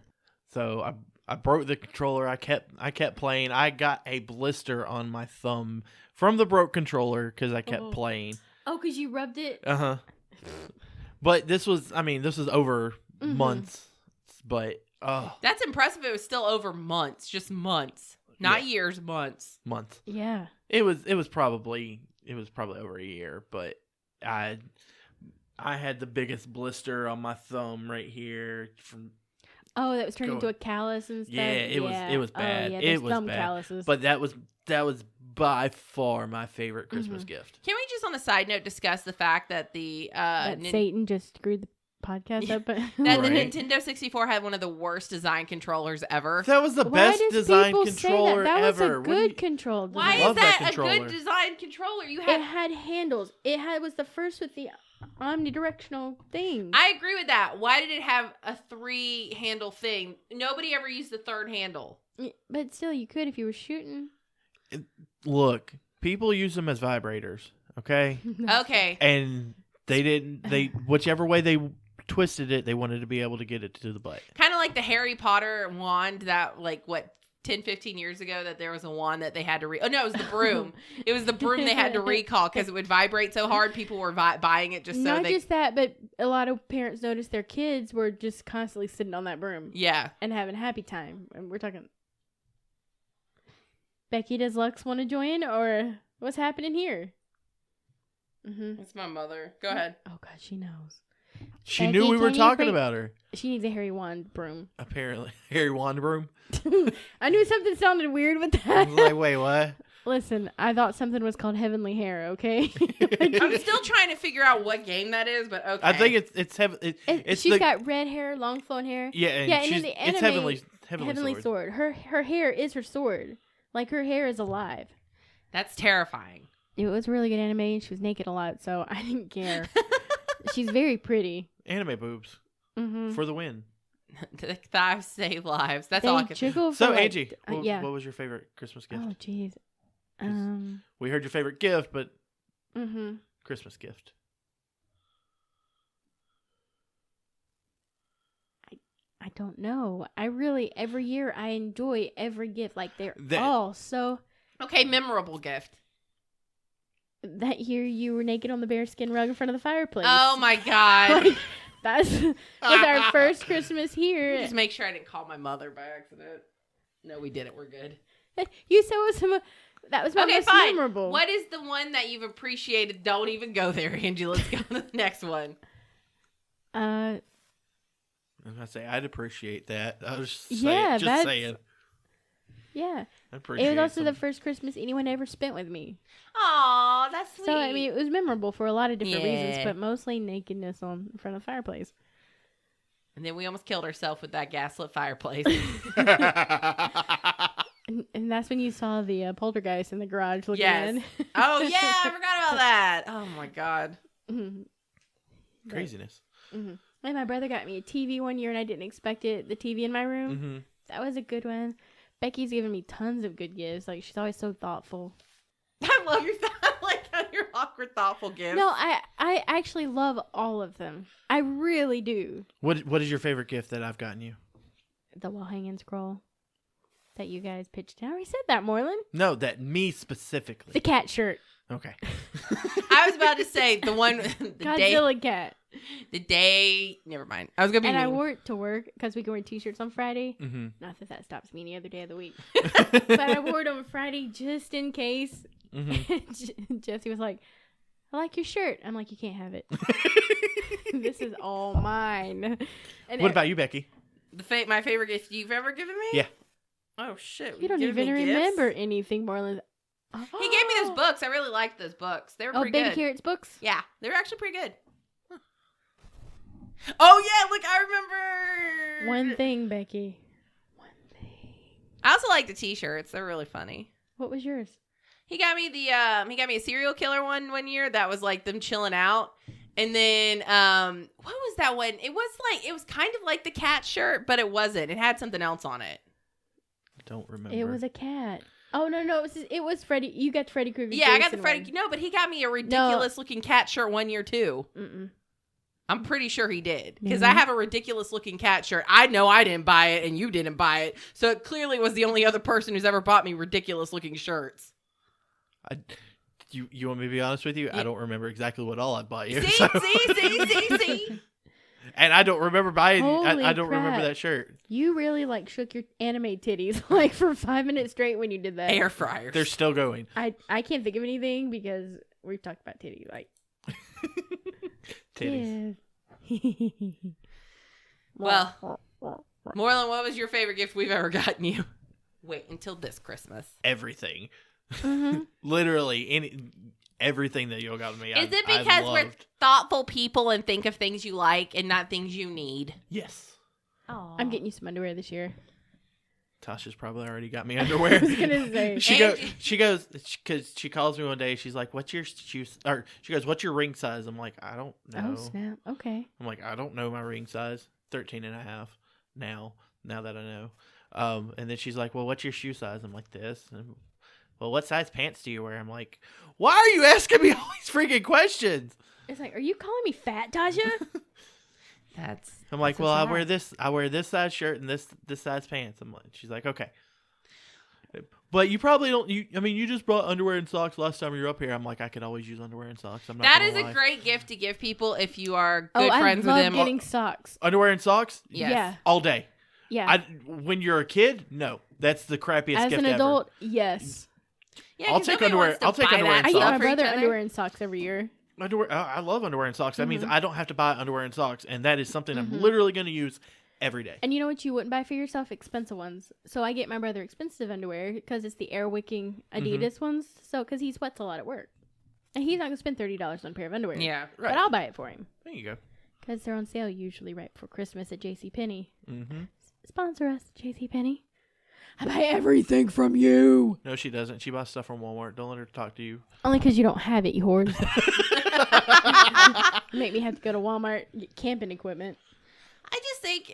So I broke the controller. I kept playing. I got a blister on my thumb from the broke controller because I kept playing. Oh, because you rubbed it? But this was over months. But that's impressive. It was still over months, just months, not years, months. Yeah. It was probably over a year, but I had the biggest blister on my thumb right here from. Oh, that was turned into a callus and stuff. Yeah, it was bad. Oh, yeah, it was thumb bad. calluses. But that was by far my favorite Christmas gift. Can we just, on a side note, discuss the fact that Satan just screwed the podcast up? that the Nintendo 64 had one of the worst design controllers ever? That was the best design controller that ever. was a good control. Why is that a good design controller? It had handles. Was the first with the omnidirectional thing. I agree with that. Why did it have a 3-handle thing? Nobody ever used the third handle. But still, you could if you were shooting. Look, people use them as vibrators, okay? Okay. And whichever way they twisted it, they wanted to be able to get it to the butt. Kind of like the Harry Potter wand that, 10, 15 years ago, that there was a wand that they had to it was the broom. It was the broom they had to recall because it would vibrate so hard. People were buying it just Not just that, but a lot of parents noticed their kids were just constantly sitting on that broom. Yeah. And having a happy time. And we're talking... Becky, does Lux want to join, or what's happening here? It's my mother. Go ahead. Oh, God, she knows. She knew we were talking about her. She needs a Harry Wand broom. Apparently. Harry Wand broom? I knew something sounded weird with that. I was like, wait, what? Listen, I thought something was called Heavenly Hair, okay? I'm still trying to figure out what game that is, but okay. I think it's she's got red hair, long flowing hair. Yeah, and in the anime, it's Heavenly Sword. Her hair is her sword. Like, her hair is alive. That's terrifying. It was really good anime. She was naked a lot, so I didn't care. She's very pretty. Anime boobs. For the win. The thighs save lives. That's all I can say. So, Angie, what was your favorite Christmas gift? Oh, jeez. We heard your favorite gift, but Christmas gift. I don't know. Every year I enjoy every gift. Like, they're all so... Okay, memorable gift. That year you were naked on the bearskin rug in front of the fireplace. Oh, my God. Like, was our first Christmas here. Just make sure I didn't call my mother by accident. No, we didn't. We're good. You said that was my most memorable. What is the one that you've appreciated? Don't even go there, Angie. Let's go to the next one. I'm gonna say I'd appreciate that. I was just saying. Yeah. I appreciate it was also the first Christmas anyone ever spent with me. Aw, that's sweet. So, I mean, it was memorable for a lot of different reasons, but mostly nakedness in front of the fireplace. And then we almost killed ourselves with that gaslit fireplace. and that's when you saw the poltergeist in the garage looking in. Oh, yeah, I forgot about that. Oh, my God. Craziness. And my brother got me a TV one year, and I didn't expect it. The TV in my room. That was a good one. Becky's given me tons of good gifts. Like, she's always so thoughtful. I love your awkward, thoughtful gifts. No, I actually love all of them. I really do. What is your favorite gift that I've gotten you? The wall hanging scroll that you guys pitched. I already said that, Moreland. No, that me specifically. The cat shirt. Okay. I was about to say the one. Godzilla cat. The day. Never mind. I was gonna be. And I wore it to work because we can wear T-shirts on Friday. Not that stops me any other day of the week. But I wore it on Friday just in case. Jesse was like, "I like your shirt." I'm like, "You can't have it. This is all mine." And what about you, Becky? My favorite gift you've ever given me? Yeah. Oh shit! You don't even remember anything, Marlon. He gave me those books. I really liked those books. They were pretty good. Baby Carrot's books? Yeah, they were actually pretty good. Huh. Oh yeah, look, I remember. One thing, Becky. One thing. I also like the T-shirts. They're really funny. What was yours? He got me a serial killer one year that was like them chilling out. And then what was that one? It was kind of like the cat shirt, but it wasn't. It had something else on it. Don't remember. It was a cat. Oh no, it was Freddy. You got the Freddy Krueger. Yeah, I got the Freddy. One. No, but he got me a ridiculous looking cat shirt one year too. I'm pretty sure he did because I have a ridiculous looking cat shirt. I know I didn't buy it and you didn't buy it, so it clearly was the only other person who's ever bought me ridiculous looking shirts. You want me to be honest with you? Yeah. I don't remember exactly what all I bought you. See. And I don't remember buying. I don't remember that shirt. You really shook your anime titties for 5 minutes straight when you did that. Air fryers. They're still going. I can't think of anything because we've talked about titties. Titties. Well, Moreland, what was your favorite gift we've ever gotten you? Wait until this Christmas. Everything. Literally everything that you got me. Is it because we're thoughtful people and think of things you like and not things you need? Yes. Aww. I'm getting you some underwear this year. Tasha's probably already got me underwear. I was gonna say. She goes because she calls me one day. She's like, "What's your shoes?" Or she goes, "What's your ring size?" I'm like, "I don't know." Oh snap! Okay. I'm like, "I don't know my ring size. 13.5 now that I know." And then she's like, "Well, what's your shoe size?" I'm like, "This." And, well, what size pants do you wear? I'm like, why are you asking me all these freaking questions? It's like, are you calling me fat, Tasha? I'm like, well, I wear this size shirt and this size pants. I'm like, she's like, okay. But you probably don't. You just brought underwear and socks last time you were up here. I'm like, I could always use underwear and socks. I'm not. That is a great gift to give people if you are good friends with them. I love getting socks. Underwear and socks? Yes. Yeah. All day. Yeah. When you're a kid, no. That's the crappiest gift ever. As an adult, yes. Yeah, I'll take underwear. I'll take underwear and I socks. get my brother underwear and socks every year. I love underwear and socks. That means I don't have to buy underwear and socks, and that is something I'm literally going to use every day. And you know what you wouldn't buy for yourself? Expensive ones. So I get my brother expensive underwear because it's the air wicking Adidas ones. So because he sweats a lot at work, and he's not going to spend $30 on a pair of underwear. Yeah, right. But I'll buy it for him. There you go. Because they're on sale usually right before Christmas at JCPenney. Mm-hmm. Sponsor us, JCPenney. I buy everything from you. No, she doesn't. She buys stuff from Walmart. Don't let her talk to you. Only because you don't have it, you whores. Make me have to go to Walmart, get camping equipment. I just think,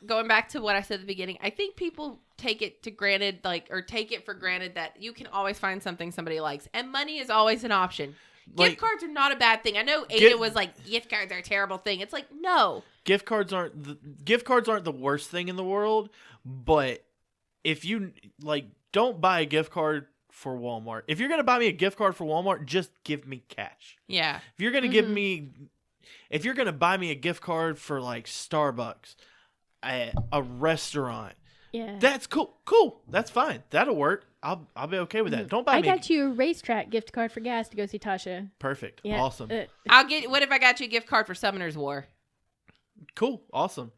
going back to what I said at the beginning, I think people take it for granted that you can always find something somebody likes. And money is always an option. Gift cards are not a bad thing. I know Ada was like, gift cards are a terrible thing. It's like, no. Gift cards aren't the worst thing in the world, but if you don't buy a gift card for Walmart. If you're going to buy me a gift card for Walmart, just give me cash. Yeah. If you're going to if you're going to buy me a gift card for like Starbucks, a restaurant, that's cool. Cool. That's fine. That'll work. I'll be okay with that. Don't buy me. I got you a racetrack gift card for gas to go see Tasha. Perfect. Yeah. Awesome. What if I got you a gift card for Summoner's War? Cool. Awesome.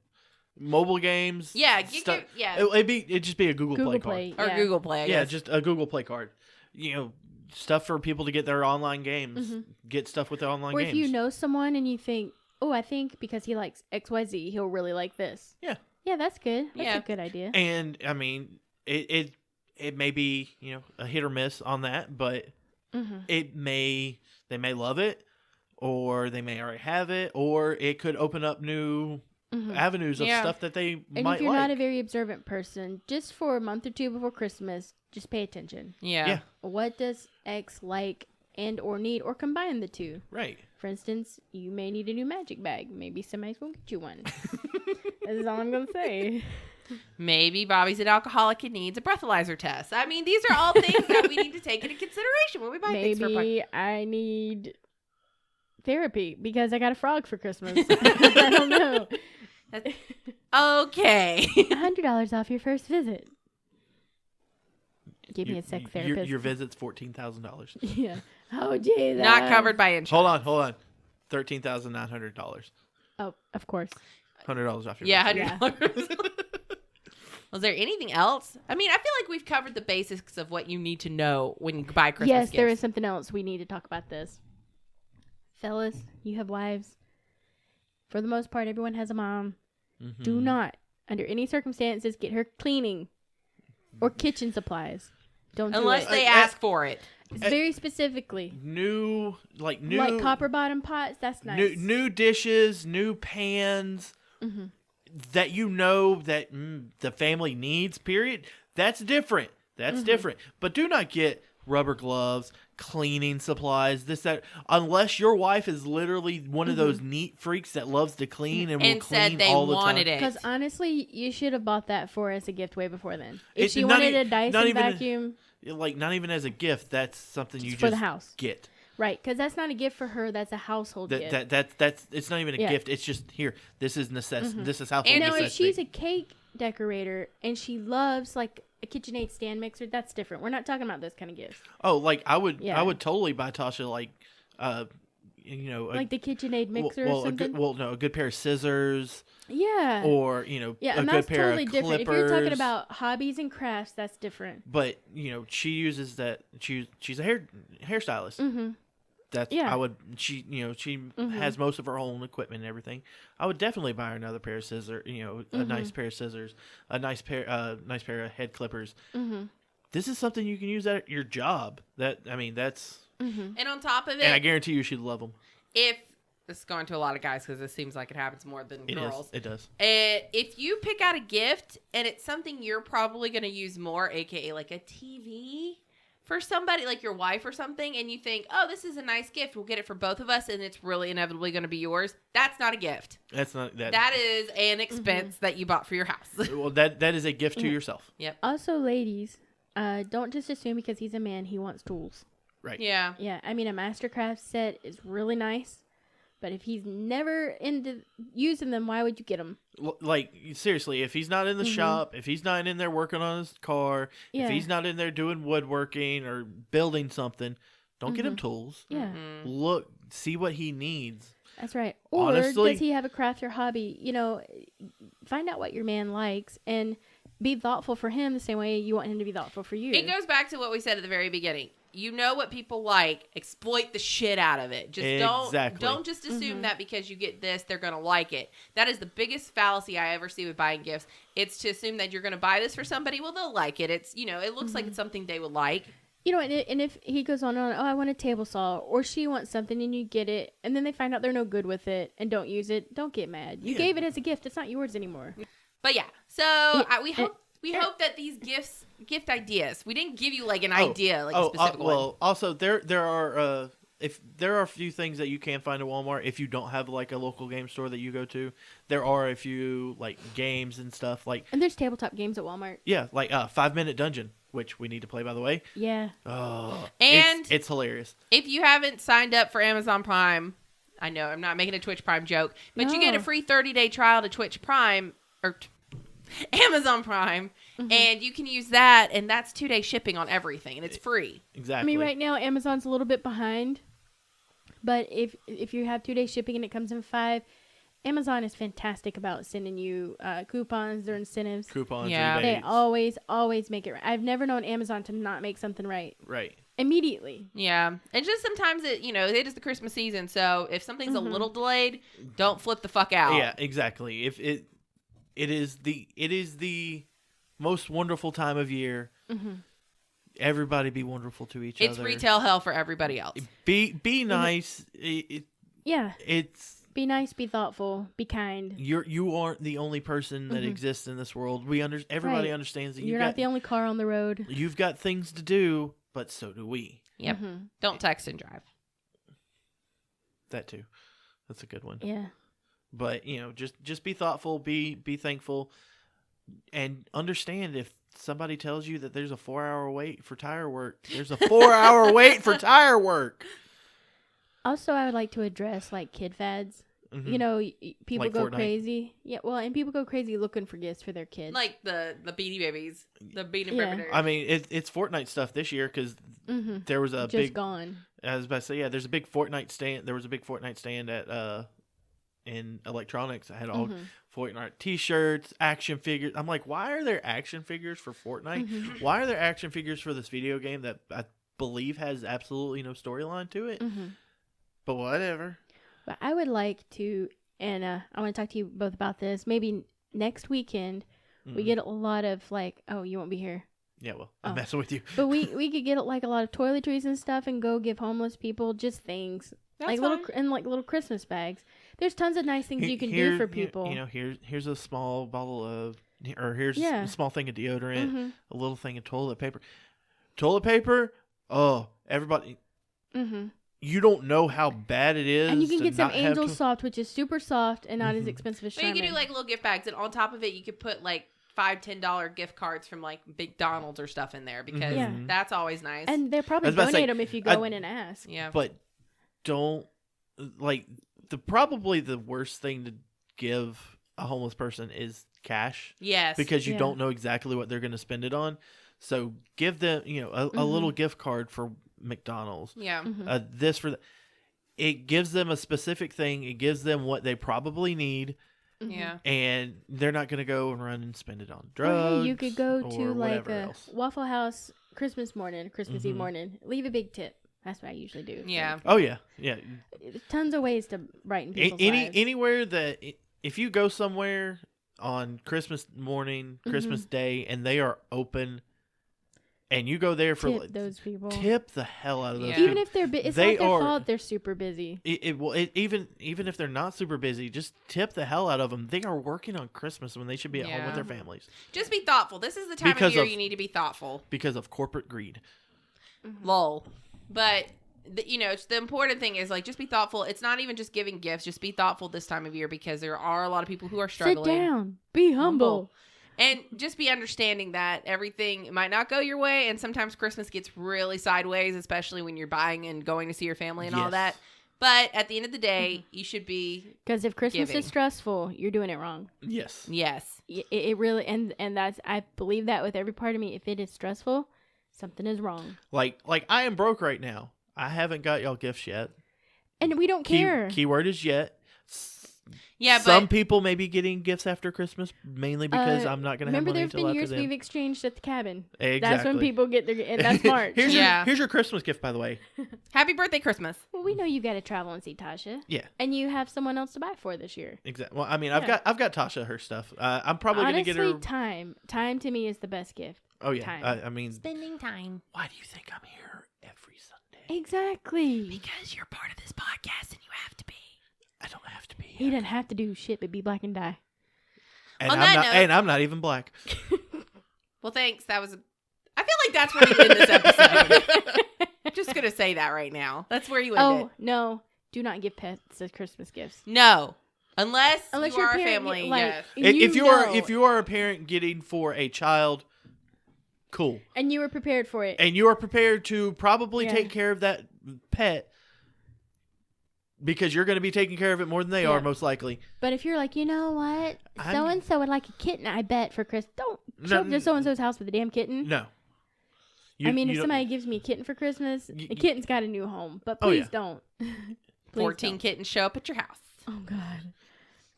Mobile games. Yeah. It'd just be a Google Play card. Or Google Play, I guess. Just a Google Play card. Stuff for people to get their online games. Get stuff with their online games. Or if you know someone and you think, oh, I think because he likes XYZ, he'll really like this. Yeah. Yeah, that's good. That's a good idea. And, I mean, it may be, a hit or miss on that, but they may love it, or they may already have it, or it could open up new avenues of stuff that they might like. And if you're not a very observant person, just for a month or two before Christmas, just pay attention. Yeah. What does X like and or need, or combine the two? Right. For instance, you may need a new magic bag. Maybe somebody's going to get you one. That's all I'm going to say. Maybe Bobby's an alcoholic and needs a breathalyzer test. I mean, these are all things that we need to take into consideration when we buy things for a Maybe I need therapy because I got a frog for Christmas. I don't know. Okay. $100 off your first visit. Give me a sec therapist. Your visit's $14,000. Yeah. Oh, Jesus. Not covered by insurance. Hold on. $13,900. Oh, of course. $100 off your $100. Was there anything else? I mean, I feel like we've covered the basics of what you need to know when you buy Christmas gifts. Yes, there is something else. We need to talk about this. Fellas, you have wives. For the most part, everyone has a mom. Do not, under any circumstances, get her cleaning or kitchen supplies. Don't do unless it. they ask for it. It's very specifically. New like copper bottom pots. That's nice. New dishes, new pans that that the family needs. Period. That's different. That's different. But do not get rubber gloves, cleaning supplies, this, that, unless your wife is literally one of those neat freaks that loves to clean and will clean all the time. Because honestly, you should have bought that for as a gift way before then. If she wanted a Dyson vacuum, not even as a gift, that's something you just for the house get. Right, because that's not a gift for her. That's a household gift. That's it's not even a gift. It's just here. This is necessity. This is household necessity. Now, if she's a cake decorator and she loves like a KitchenAid stand mixer, that's different. We're not talking about those kind of gifts. Oh, like I would totally buy Tasha like the KitchenAid mixer or something. A good pair of scissors. Yeah. Or a and good that's pair totally of different. clippers. If you're talking about hobbies and crafts, that's different. But she uses that. She's a hairstylist. I would. She has most of her own equipment and everything. I would definitely buy her another pair of scissors. A nice pair of scissors, a nice pair of head clippers. This is something you can use at your job. That's. And on top of it, and I guarantee you, she'd love them. If this is going to a lot of guys because it seems like it happens more than girls. It does. If you pick out a gift and it's something you're probably going to use more, aka like a TV. For somebody like your wife or something, and you think, oh, this is a nice gift, we'll get it for both of us, and it's really inevitably going to be yours, that's not a gift. That's not that. That is an expense that you bought for your house. Well, that is a gift to yourself. Yep. Also, ladies, don't just assume because he's a man, he wants tools. Right. Yeah. Yeah, I mean, a Mastercraft set is really nice, but if he's never into using them, why would you get them? Like, seriously, if he's not in the shop, if he's not in there working on his car, if he's not in there doing woodworking or building something, don't get him tools. Yeah. Look, see what he needs. That's right. Or honestly, does he have a craft or hobby? Find out what your man likes and be thoughtful for him the same way you want him to be thoughtful for you. It goes back to what we said at the very beginning. you know what people like, exploit the shit out of it. Just don't just assume that because you get this, they're going to like it. That is the biggest fallacy I ever see with buying gifts. It's to assume that you're going to buy this for somebody. Well, they'll like it. It's, it looks like it's something they would like. And if he goes on, oh, I want a table saw, or she wants something and you get it, and then they find out they're no good with it and don't use it, don't get mad. You gave it as a gift. It's not yours anymore. But yeah, so we hope that these gift ideas, we didn't give you like an idea, like a specific one. Well, also there are if there are a few things that you can find at Walmart if you don't have like a local game store that you go to. There are a few like games and stuff like. And there's tabletop games at Walmart. Yeah, like 5 Minute Dungeon, which we need to play, by the way. Yeah. Oh, and it's hilarious. If you haven't signed up for Amazon Prime, I know I'm not making a Twitch Prime joke, but you get a free 30-day trial to Twitch Prime or Amazon Prime, and you can use that, and that's 2-day shipping on everything, and it's free. Exactly. I mean, right now Amazon's a little bit behind, but if you have 2-day shipping and it comes in 5, Amazon is fantastic about sending you coupons or incentives. Yeah. Rebates. They always make it right. I've never known Amazon to not make something right. Right. Immediately. Yeah. And just sometimes it is the Christmas season, so if something's a little delayed, don't flip the fuck out. Yeah, exactly. If it is the most wonderful time of year. Everybody be wonderful to each other. It's retail hell for everybody else. Be nice. It's be nice, be thoughtful, be kind. You aren't the only person that exists in this world. Everybody understands that you're not the only car on the road. You've got things to do, but so do we. Yep. Don't text and drive. That too. That's a good one. Yeah. But just be thoughtful, be thankful, and understand if somebody tells you that there's a 4-hour wait for tire work. There's a 4-hour wait for tire work. Also, I would like to address like kid fads. People like go Fortnite. crazy. Yeah, well, and people go crazy looking for gifts for their kids. Like the Beanie Babies, the Beanie Babies. I mean, it's Fortnite stuff this year because there was a just big. Gone. I was about to say, there's a big Fortnite stand. There was a big Fortnite stand at in electronics. I had all Fortnite T-shirts, action figures. I'm like, why are there action figures for Fortnite? Why are there action figures for this video game that I believe has absolutely no storyline to it? But whatever. But I would like to, and I want to talk to you both about this. Maybe next weekend we get a lot of like, oh, you won't be here. Yeah, well, I'm messing with you. But we could get like a lot of toiletries and stuff and go give homeless people just things. That's like little Christmas bags. There's tons of nice things you can do for people. Here's a small bottle of, or here's a small thing of deodorant, a little thing of toilet paper. Toilet paper? Oh, everybody. You don't know how bad it is. And you can get some Angel Soft, which is super soft and not as expensive as Charmin. But you can do like little gift bags, and on top of it, you could put like $5-10 gift cards from like McDonald's or stuff in there because that's always nice. And they'll probably donate them if you go in and ask. Yeah. But don't like probably the worst thing to give a homeless person is cash. Yes. Because you don't know exactly what they're going to spend it on. So give them, a little gift card for McDonald's. Yeah. This for it gives them a specific thing. It gives them what they probably need. Yeah. And they're not going to go and run and spend it on drugs. You could go to like a else. Waffle House Christmas Eve morning. Leave a big tip. That's what I usually do. Yeah. Oh yeah. Yeah. Tons of ways to brighten people's lives. Anywhere that if you go somewhere on Christmas morning, Christmas Day, and they are open, and you go there for tip those people. Tip the hell out of those. Even people. if they're it's not their fault. They're super busy. Even if they're not super busy, just tip the hell out of them. They are working on Christmas when they should be at home with their families. Just be thoughtful. This is the time of year you need to be thoughtful because of corporate greed. Lol. But the important thing is like just be thoughtful. It's not even just giving gifts. Just be thoughtful this time of year because there are a lot of people who are struggling. Sit down. Be humble. And just be understanding that everything might not go your way, and sometimes Christmas gets really sideways, especially when you're buying and going to see your family and all that. But at the end of the day, you should be because if Christmas is stressful, you're doing it wrong. Yes. It really and that's I believe that with every part of me. If it is stressful, something is wrong. Like I am broke right now. I haven't got y'all gifts yet, and we don't care. Keyword is yet. Yeah, but some people may be getting gifts after Christmas, mainly because I'm not going to have money Remember, there's until been after years then. we've exchanged at the cabin. Exactly. That's when people get their, and that's March. here's Yeah. your Christmas gift, by the way. happy birthday, Christmas. Well, we know you got to travel and see Tasha. Yeah. And you have someone else to buy for this year. Exactly. Well, I mean, Yeah. I've got Tasha her stuff. I'm probably going to get her. Honestly, time. Time to me is the best gift. Oh yeah. time. I mean, Spending time. why do you think I'm here every Sunday? Exactly. Because you're part of this podcast and you have to be. I don't have to be He here. doesn't have to do shit but be black and die. And On I'm that not. note- And I'm not even black. Well, thanks. I feel like that's where you end this episode. I'm just going to say that right now. That's where you end Oh, it. no. Do not give pets as Christmas gifts. No. Unless you you're are a a parent, family, like, yes. If you are a parent getting for a child, cool, and you were prepared for it. and you are prepared to probably Yeah. take care of that pet because you're going to be taking care of it more than they Yeah. are, most likely. But if you're like, you know what? I'm- So and so would like a kitten, I bet, for Christmas. Don't show up to so and so's house with a damn kitten. No. I mean, you if don't- somebody gives me a kitten for Christmas, Y- the kitten's got a new home. But Oh, please yeah. don't. Please 14 don't. kittens show up at your house. Oh, God.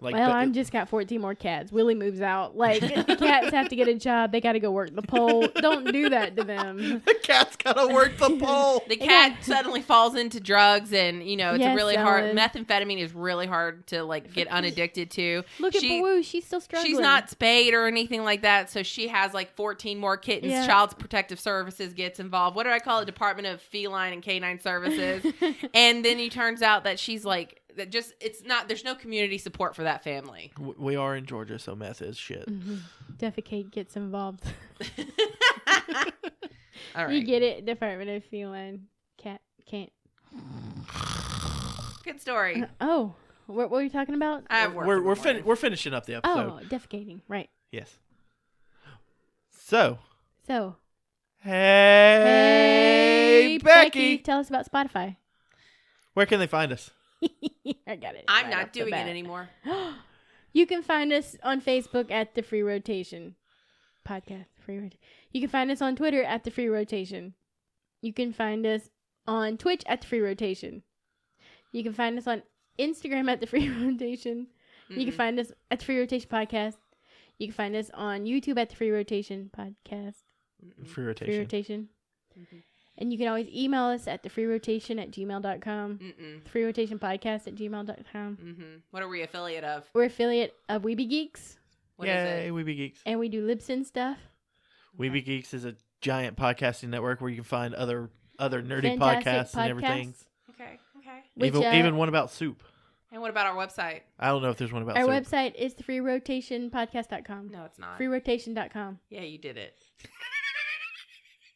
like, Well, but- I'm just got 14 more cats. Willie moves out. Like, the cats have to get a job. They got to go work the pole. Don't do that to them. the cat's got to work the pole. The cat suddenly falls into drugs, and it's Yes, a really hard. Ellen. Methamphetamine is really hard to get unaddicted to. Look at Boo. She's still struggling. She's not spayed or anything like that, so she has 14 more kittens. Yeah. Child Protective Services gets involved. What do I call it? Department of Feline and Canine Services. And then it turns out that she's that just it's not. There's no community support for that family. We are in Georgia, so meth is shit. Defecate gets involved. All right, You get it? Department of Feline. Cat can't. good story. Oh, what were you talking about? I have work in the morning. We're finishing up the episode. Oh, defecating. Right. Yes. So, So, hey, Becky, tell us about Spotify. where can they find us? I got it. I'm right not off the doing it bat. anymore. You can find us on Facebook at The Free Rotation podcast. You can find us on Twitter at The Free Rotation. You can find us on Twitch at The Free Rotation. You can find us on Instagram at The Free Rotation. You can find us at The Free Rotation podcast. You can find us on YouTube at The Free Rotation podcast. Free Free rotation. Rotation. And you can always email us at TheFreeRotation@gmail.com. TheFreeRotationPodcast@gmail.com. What are we affiliate of? We're affiliate of Weeby Geeks, What is Yay, it? Weeby Geeks. and we do Libsyn stuff. Weeby Geeks is a giant podcasting network where you can find other nerdy Fantastic podcasts and everything. Okay. Which, Even one about soup. And what about our website? I don't know if there's one about our soup. website is TheFreeRotationPodcast.com. No, it's not. FreeRotation.com. Yeah, you did it.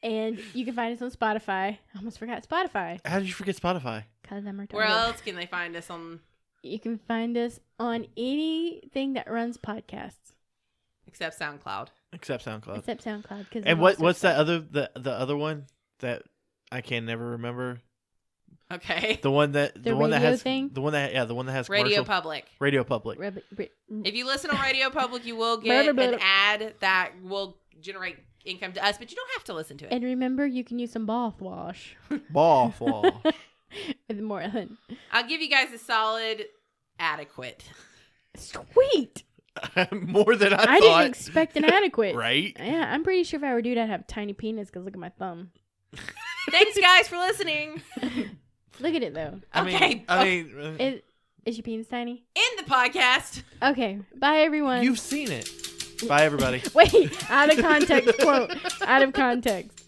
And you can find us on Spotify. I almost forgot Spotify How did you forget Spotify? because I'm retarded. Where else can they find us on You can find us on anything that runs podcasts except SoundCloud? Except SoundCloud. except SoundCloud. And what's that other the other one that I can never remember? Okay. The one that The one that radio has thing? the one that has Radio commercial- Public. Radio Public. If you listen on Radio Public, you will get an ad that will generate income to us, but you don't have to listen to it. And remember, you can use some bath wash Ball fall. with Moreland. I'll give you guys a solid adequate. Sweet. More than I I thought. didn't expect an adequate. Right? Yeah, I'm pretty sure if I were a dude, I'd have a tiny penis because look at my thumb. Thanks, guys, for listening. Look at it, though. Okay. I mean, Is your penis tiny? End the podcast. Okay. Bye, everyone. you've seen it. Bye, everybody. Wait. Out of context quote. Out of context.